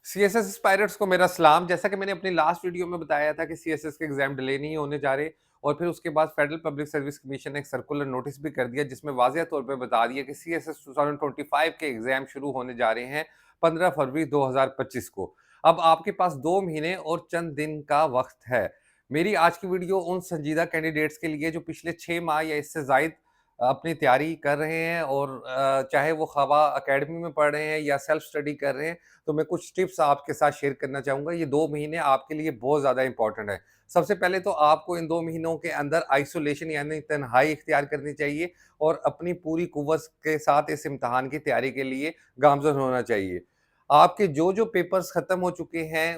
CSS aspirants को मेरा सलाम। जैसा कि मैंने अपनी लास्ट वीडियो में बताया था कि सीएसएस के एग्जाम डिले नहीं होने जा रहे और फिर उसके बाद फेडरल पब्लिक सर्विस कमीशन ने एक सर्कुलर नोटिस भी कर दिया जिसमें वाज़िह तौर पे बता दिया कि सीएसएस 2025 के एग्जाम शुरू होने जा रहे हैं 15 फरवरी 2025 को। अब आपके पास 2 महीने और चंद दिन का वक्त है। मेरी आज की वीडियो उन संजीदा कैंडिडेट्स के लिए जो पिछले 6 माह या इससे ज़ायद अपनी तैयारी कर रहे हैं और चाहे वो ख़वा अकेडमी में पढ़ रहे हैं या सेल्फ स्टडी कर रहे हैं, तो मैं कुछ टिप्स आपके साथ शेयर करना चाहूँगा। ये 2 महीने आपके लिए बहुत ज़्यादा इम्पोर्टेंट है। सबसे पहले तो आपको इन 2 महीनों के अंदर आइसोलेशन यानी तन्हाई इख्तियार करनी चाहिए और अपनी पूरी कुव्वत के साथ इस इम्तिहान की तैयारी के लिए गामज़न होना चाहिए। आपके जो-जो पेपर्स ख़त्म हो चुके हैं,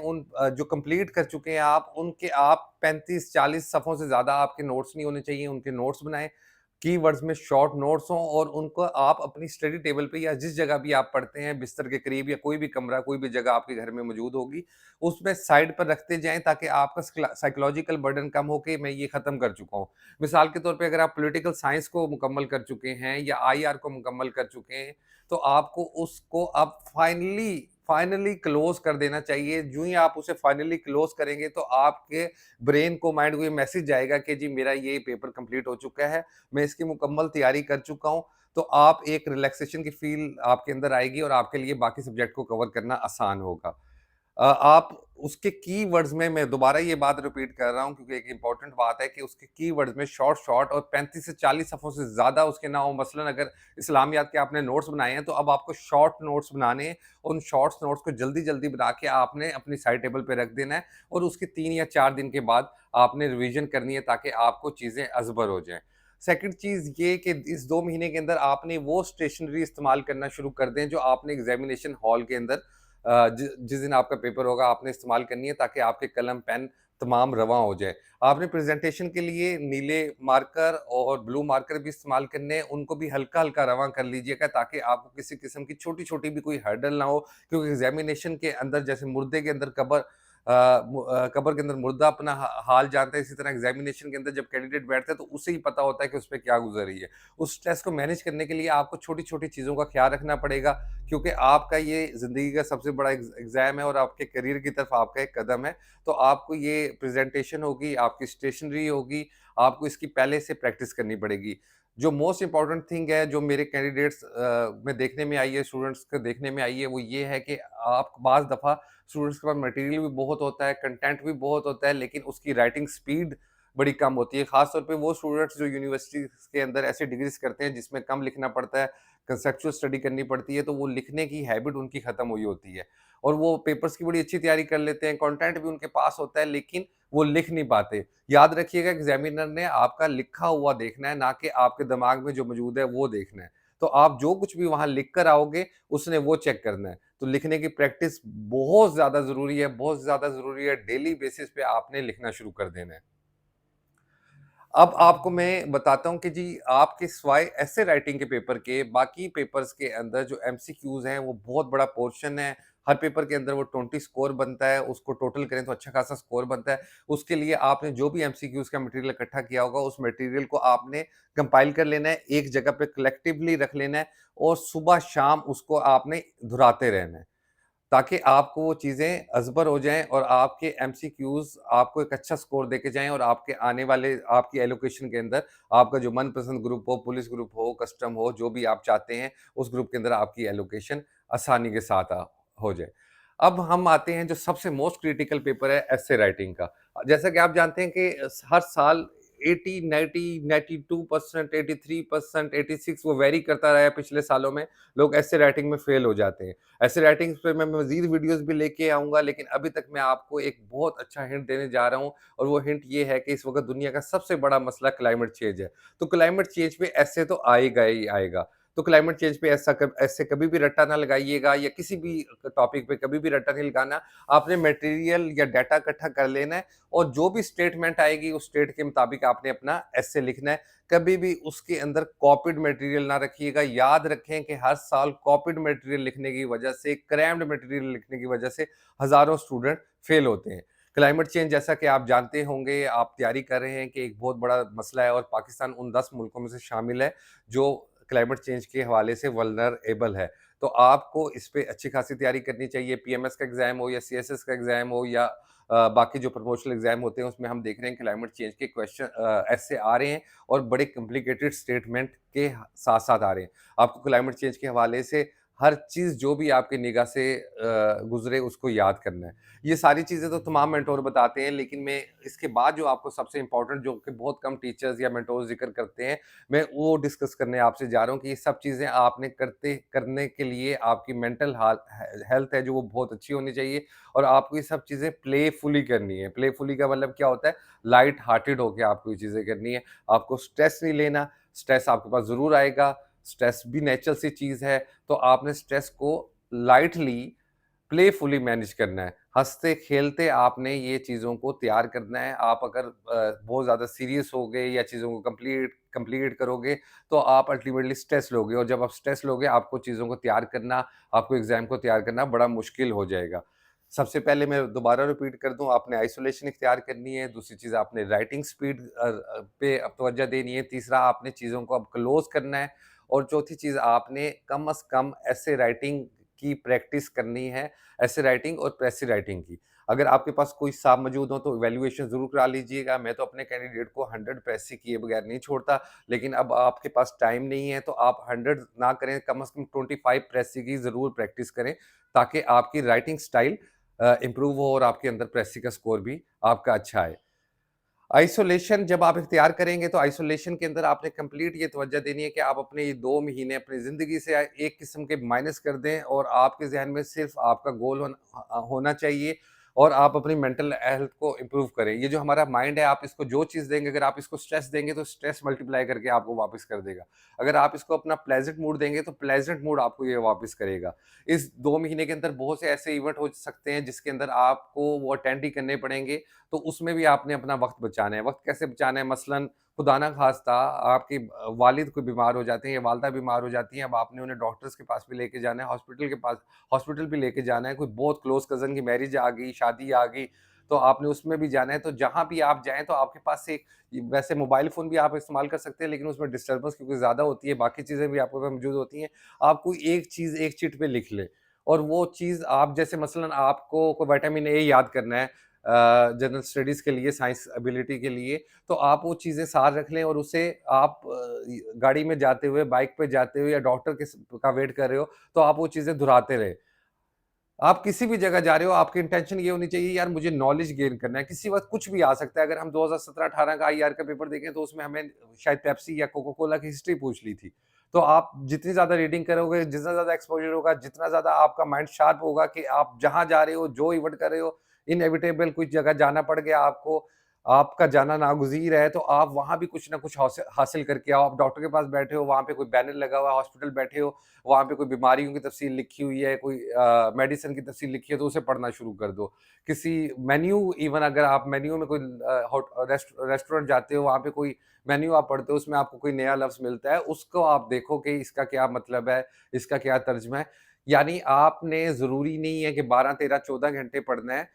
जो कंप्लीट कर चुके हैं आप, उनके आप 35-40 सफ़ों से ज़्यादा आपके नोट्स नहीं होने चाहिए, उनके नोट्स बनाएँ। कीवर्ड्स में शॉर्ट नोट्स हों और उनको आप अपनी स्टडी टेबल पे या जिस जगह भी आप पढ़ते हैं, बिस्तर के करीब या कोई भी कमरा, कोई भी जगह आपके घर में मौजूद होगी, उसमें साइड पर रखते जाएँ ताकि आपका साइकोलॉजिकल बर्डन कम हो के मैं ये ख़त्म कर चुका हूँ। मिसाल के तौर पे अगर आप पॉलिटिकल साइंस को मुकम्मल कर चुके हैं या आईआर को मुकम्मल कर चुके हैं, तो आपको उसको अब फाइनली फाइनली क्लोज़ कर देना चाहिए। यूँ ही आप उसे फाइनली क्लोज़ करेंगे तो आपके ब्रेन को, माइंड को ये मैसेज जाएगा कि जी मेरा ये पेपर कंप्लीट हो चुका है। मैं इसकी मुकम्मल तैयारी कर चुका हूँ, तो आप एक रिलैक्सेशन की फ़ील आपके अंदर आएगी और आपके लिए बाकी सब्जेक्ट को कवर करना आसान होगा। आप उसके कीवर्ड्स में मैं दोबारा ये बात रिपीट कर रहा हूँ क्योंकि एक इम्पोर्टेंट बात है कि उसके कीवर्ड्स में शॉर्ट और 35 से 40 सफ़ों से ज़्यादा उसके ना हो। मसलन अगर इस्लामियात के आपने नोट्स बनाए हैं, तो अब आपको शॉर्ट नोट्स बनाने हैं। उन शॉर्ट्स नोट्स को जल्दी-जल्दी बना के आपने अपनी साइड टेबल पे रख देना है और उसके 3 या 4 दिन के बाद आपने रिवीजन करनी है ताकि आपको चीज़ें अज़बर हो जाएँ। सेकंड चीज़ ये कि इस 2 महीने के अंदर आपने वो स्टेशनरी इस्तेमाल करना शुरू कर दें जो आपने एग्ज़ामिनेशन हॉल के अंदर जिस दिन आपका पेपर होगा आपने इस्तेमाल करनी है ताकि आपके कलम पेन तमाम रवां हो जाए। आपने प्रेजेंटेशन के लिए नीले मार्कर और ब्लू मार्कर भी इस्तेमाल करने हैं, उनको भी हल्का-हल्का रवां कर लीजिएगा ताकि आपको किसी किस्म की छोटी-छोटी भी कोई हर्डल ना हो क्योंकि एग्ज़ामिनेशन के अंदर जैसे मुर्दे के अंदर कब्र के अंदर मुर्दा अपना हाल जानता है, इसी तरह एग्ज़ामिनेशन के अंदर जब कैंडिडेट बैठता है तो उसे ही पता होता है कि उस पे क्या गुज़र रही है। उस स्ट्रेस को मैनेज करने के लिए आपको छोटी-छोटी चीज़ों का ख़्याल रखना पड़ेगा क्योंकि आपका ये ज़िंदगी का सबसे बड़ा एग्ज़ाम है और आपके करियर की तरफ आपका एक कदम है। तो आपको ये प्रेज़ेंटेशन होगी, आपकी स्टेशनरी होगी, आपको इसकी पहले से प्रैक्टिस करनी पड़ेगी। जो मोस्ट इम्पोर्टेंट थिंग है, जो मेरे कैंडिडेट्स में देखने में आई है, स्टूडेंट्स को देखने में आई है, वो ये है कि आप बाज़ दफ़ा स्टूडेंट्स के पास मटेरियल भी बहुत होता है, कंटेंट भी बहुत होता है, लेकिन उसकी राइटिंग स्पीड बड़ी कम होती है। ख़ास तौर पे वो स्टूडेंट्स जो यूनिवर्सिटीज़ के अंदर ऐसी डिग्रीज़ करते हैं जिसमें कम लिखना पड़ता है, कंसेप्चुअल स्टडी करनी पड़ती है, तो वो लिखने की हैबिट उनकी ख़त्म हुई होती है। और वो पेपर्स की बड़ी अच्छी तैयारी कर लेते हैं, कंटेंट भी उनके पास होता है, लेकिन वो लिख नहीं पाते। याद रखिएगा एग्ज़ामिनर ने आपका लिखा हुआ देखना है, ना कि आपके दिमाग में जो मौजूद है वो देखना है। तो आप जो कुछ भी वहाँ लिख कर आओगे, उसने वो चेक करना है। तो लिखने की प्रैक्टिस बहुत ज़्यादा ज़रूरी है, बहुत ज़्यादा ज़रूरी है। डेली बेसिस पे आपने लिखना शुरू कर देना है। अब आपको मैं बताता हूँ कि जी आपके सिवाय एसे राइटिंग के पेपर के बाकी पेपर्स के अंदर जो एमसीक्यूज़ हैं वो बहुत बड़ा पोर्शन है। हर पेपर के अंदर वो 20 स्कोर बनता है, उसको टोटल करें तो अच्छा खासा स्कोर बनता है। उसके लिए आपने जो भी एमसीक्यूज़ का मटेरियल इकट्ठा किया होगा, उस मटेरियल को आपने कंपाइल कर लेना है, एक जगह पे कलेक्टिवली रख लेना है और सुबह-शाम उसको आपने दोहराते रहना है। ताकि आपको वो चीज़ें अज़बर हो जाएँ और आपके एमसीक्यूज़ आपको एक अच्छा स्कोर देके जाएँ और आपके आने वाले आपकी एलोकेशन के अंदर आपका जो मनपसंद ग्रुप हो, पुलिस ग्रुप हो, कस्टम हो, जो भी आप चाहते हैं, उस ग्रुप के अंदर आपकी एलोकेशन आसानी के साथ हो जाए। अब हम आते हैं जो सबसे मोस्ट क्रिटिकल पेपर है एसे राइटिंग का। जैसा कि आप जानते हैं कि हर साल 80, 90, 92%, 83%, 86 वो वेरी करता रहा है पिछले सालों में, लोग एसे राइटिंग में फेल हो जाते हैं। ऐसे राइटिंग्स पे मैं मज़ीद वीडियोज़ भी लेके आऊँगा, लेकिन अभी तक मैं आपको एक बहुत अच्छा हिंट देने जा रहा हूँ और वो हिंट ये है कि इस वक़्त दुनिया का सबसे बड़ा मसला क्लाइमेट चेंज है। तो क्लाइमेट चेंज पे ऐसे तो आएगा ही आएगा। तो क्लाइमेट चेंज पे ऐसे कभी भी रट्टा ना लगाइएगा या किसी भी टॉपिक पे कभी भी रट्टा नहीं लगाना। आपने मटेरियल या डाटा इकट्ठा कर लेना है और जो भी स्टेटमेंट आएगी, उस स्टेट के मुताबिक आपने अपना एसे लिखना है। कभी भी उसके अंदर कॉपीड मटेरियल ना रखिएगा। याद रखें कि हर साल कॉपीड मटेरियल लिखने की वजह से, क्रैम्ड मटेरियल लिखने की वजह से हज़ारों स्टूडेंट फेल होते हैं। क्लाइमेट चेंज जैसा कि आप जानते होंगे, आप तैयारी कर रहे हैं कि एक बहुत बड़ा मसला है और पाकिस्तान उन 10 मुल्कों में से शामिल है, जो क्लाइमेट चेंज के हवाले से वल्नरेबल है। तो आपको इस पे अच्छी खासी तैयारी करनी चाहिए। पीएमएस का एग्ज़ाम हो या सीएसएस का एग्ज़ाम हो या बाकी जो प्रमोशनल एग्ज़ाम होते हैं, उसमें हम देख रहे हैं क्लाइमेट चेंज के क्वेश्चन ऐसे आ रहे हैं और बड़े कॉम्प्लिकेटेड स्टेटमेंट के साथ-साथ आ रहे हैं। आपको क्लाइमेट चेंज के हवाले से हर चीज़ जो भी आपकी निगाह से गुज़रे उसको याद करना है। ये सारी चीज़ें तो तमाम मेंटोर बताते हैं, लेकिन मैं इसके बाद जो आपको सबसे इम्पोर्टेंट जो कि बहुत कम टीचर्स या मेंटोर ज़िक्र करते हैं, मैं वो डिस्कस करने आपसे जा रहा हूँ कि ये सब चीज़ें आपने करने के लिए आपकी मेंटल हेल्थ है जो वो बहुत अच्छी होनी चाहिए और आपको ये सब चीज़ें प्लेफुली करनी है। प्लेफुली का मतलब क्या होता है? लाइट हार्टेड होके आपको ये चीज़ें करनी है। आपको स्ट्रेस नहीं लेना, स्ट्रेस आपके पास ज़रूर आएगा, स्ट्रेस भी नेचुरल सी चीज़ है, तो आपने स्ट्रेस को लाइटली प्लेफुली मैनेज करना है। हँसते-खेलते आपने ये चीज़ों को तैयार करना है। आप अगर बहुत ज़्यादा सीरियस हो गए या चीज़ों को कंप्लीट करोगे, तो आप अल्टीमेटली स्ट्रेस लोगे और जब आप स्ट्रेस लोगे, आपको चीज़ों को तैयार करना, आपको एग्ज़ाम को तैयार करना बड़ा मुश्किल हो जाएगा। सबसे पहले मैं दोबारा रिपीट कर दूँ, आपने आइसोलेशन इख्तियार करनी है, दूसरी चीज़ आपने राइटिंग स्पीड पे अब तवज्जो देनी है, तीसरा आपने चीज़ों को अब क्लोज़ करना है और चौथी चीज़ आपने कम से कम ऐसे राइटिंग की प्रैक्टिस करनी है, ऐसे राइटिंग और प्रेसी राइटिंग की। अगर आपके पास कोई साहब मौजूद हो तो इवैल्यूएशन ज़रूर करा लीजिएगा। मैं तो अपने कैंडिडेट को 100 प्रेसी किए बगैर नहीं छोड़ता, लेकिन अब आपके पास टाइम नहीं है तो आप 100 ना करें, कम से कम 25 प्रेसी की ज़रूर प्रैक्टिस करें, ताकि आपकी राइटिंग स्टाइल इम्प्रूव हो और आपके अंदर प्रेसी का स्कोर भी आपका अच्छा आए। आइसोलेशन जब आप इख्तियार करेंगे तो आइसोलेशन के अंदर आपने कंप्लीट ये तवज्जो देनी है कि आप अपने ये 2 महीने अपनी ज़िंदगी से एक किस्म के माइनस कर दें और आपके ज़हन में सिर्फ़ आपका गोल होना चाहिए और आप अपनी मेंटल हेल्थ को इम्प्रूव करें। ये जो हमारा माइंड है, आप इसको जो चीज़ देंगे, अगर आप इसको स्ट्रेस देंगे तो स्ट्रेस मल्टीप्लाई करके आपको वापस कर देगा। अगर आप इसको अपना प्लेज़ेंट मूड देंगे तो प्लेज़ेंट मूड आपको ये वापस करेगा। इस 2 महीने के अंदर बहुत से ऐसे इवेंट हो सकते हैं जिसके अंदर आपको वो अटेंड ही करने पड़ेंगे, तो उसमें भी आपने अपना वक़्त बचाना है। वक़्त कैसे बचाना है? मसलन खुदा ना ख़ास्ता आपके वालिद कोई बीमार हो जाते हैं या वालिदा बीमार हो जाती हैं, अब आपने उन्हें डॉक्टर्स के पास भी लेके जाना है, हॉस्पिटल भी लेके जाना है, कोई बहुत क्लोज़ कज़न की मैरिज आ गई, शादी आ गई, तो आपने उसमें भी जाना है। तो जहाँ भी आप जाएँ तो आपके पास एक वैसे मोबाइल फ़ोन भी आप इस्तेमाल कर सकते हैं, लेकिन उसमें डिस्टर्बेंस क्योंकि ज़्यादा होती है, बाकी चीज़ें भी आपके पास मौजूद होती हैं। आप कोई एक चीज़ एक चिट पे लिख लें और वो चीज़ आप जैसे मसलन आपको कोई विटामिन ए याद करना है जनरल स्टडीज़ के लिए, साइंस एबिलिटी के लिए, तो आप वो चीज़ें साथ रख लें और उसे आप गाड़ी में जाते हुए, बाइक पे जाते हुए या डॉक्टर का वेट कर रहे हो, तो आप वो चीज़ें दोहराते रहें। आप किसी भी जगह जा रहे हो, आपकी इंटेंशन ये होनी चाहिए यार मुझे नॉलेज गेन करना है, किसी वक़्त कुछ भी आ सकता है। अगर हम 2017-18 का आईआर का पेपर देखें तो उसमें हमें शायद पेप्सी या कोका कोला की हिस्ट्री पूछ ली थी। तो आप जितनी ज़्यादा रीडिंग करोगे, जितना ज़्यादा एक्सपोज़र होगा, जितना ज़्यादा आपका माइंड शार्प होगा कि आप जहाँ जा रहे हो, जो इवेंट कर रहे हो, इनेविटेबल कुछ जगह जाना पड़ गया आपको, आपका जाना नागुज़ीर है, तो आप वहाँ भी कुछ ना कुछ हासिल करके आओ। आप डॉक्टर के पास बैठे हो, वहाँ पे कोई बैनर लगा हुआ है, हॉस्पिटल बैठे हो, वहाँ पे कोई बीमारियों की तफ़सील लिखी हुई है, कोई मेडिसिन की तफ़सील लिखी है तो उसे पढ़ना शुरू कर दो। किसी मेन्यू इवन अगर आप मेन्यू में कोई रेस्टोरेंट जाते हो, वहाँ पे कोई मेन्यू आप पढ़ते हो, उसमें आपको कोई नया लफ्ज़ मिलता है, उसको आप देखो कि इसका क्या मतलब है, इसका क्या तर्जुमा है। यानी आपने ज़रूरी नहीं है कि 12, 13, 14 घंटे पढ़ना है।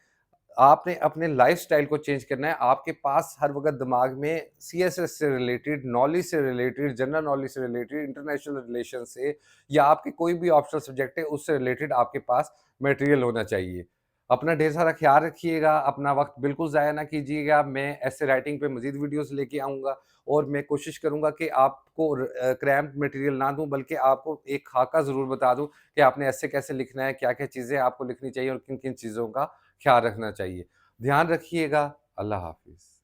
आपने अपने लाइफ़स्टाइल को चेंज करना है। आपके पास हर वक़्त दिमाग में सीएसएस से रिलेटेड, नॉलेज से रिलेटेड, जनरल नॉलेज से रिलेटेड, इंटरनेशनल रिलेशन से या आपके कोई भी ऑप्शनल सब्जेक्ट है, उससे रिलेटेड आपके पास मटेरियल होना चाहिए। अपना ढेर सारा ख़्याल रखिएगा, अपना वक़्त बिल्कुल ज़ाया ना कीजिएगा। मैं ऐसे राइटिंग पे मज़ीद वीडियोज़ लेके आऊँगा और मैं कोशिश करूँगा कि आपको क्रैम्प्ड मटेरियल ना दूँ, बल्कि आपको एक ख़ाका ज़रूर बता दूँ कि आपने ऐसे कैसे लिखना है, क्या-क्या चीज़ें आपको लिखनी चाहिए और किन-किन चीज़ों का ख्याल रखना चाहिए। ध्यान रखिएगा। अल्लाह हाफ़िज़।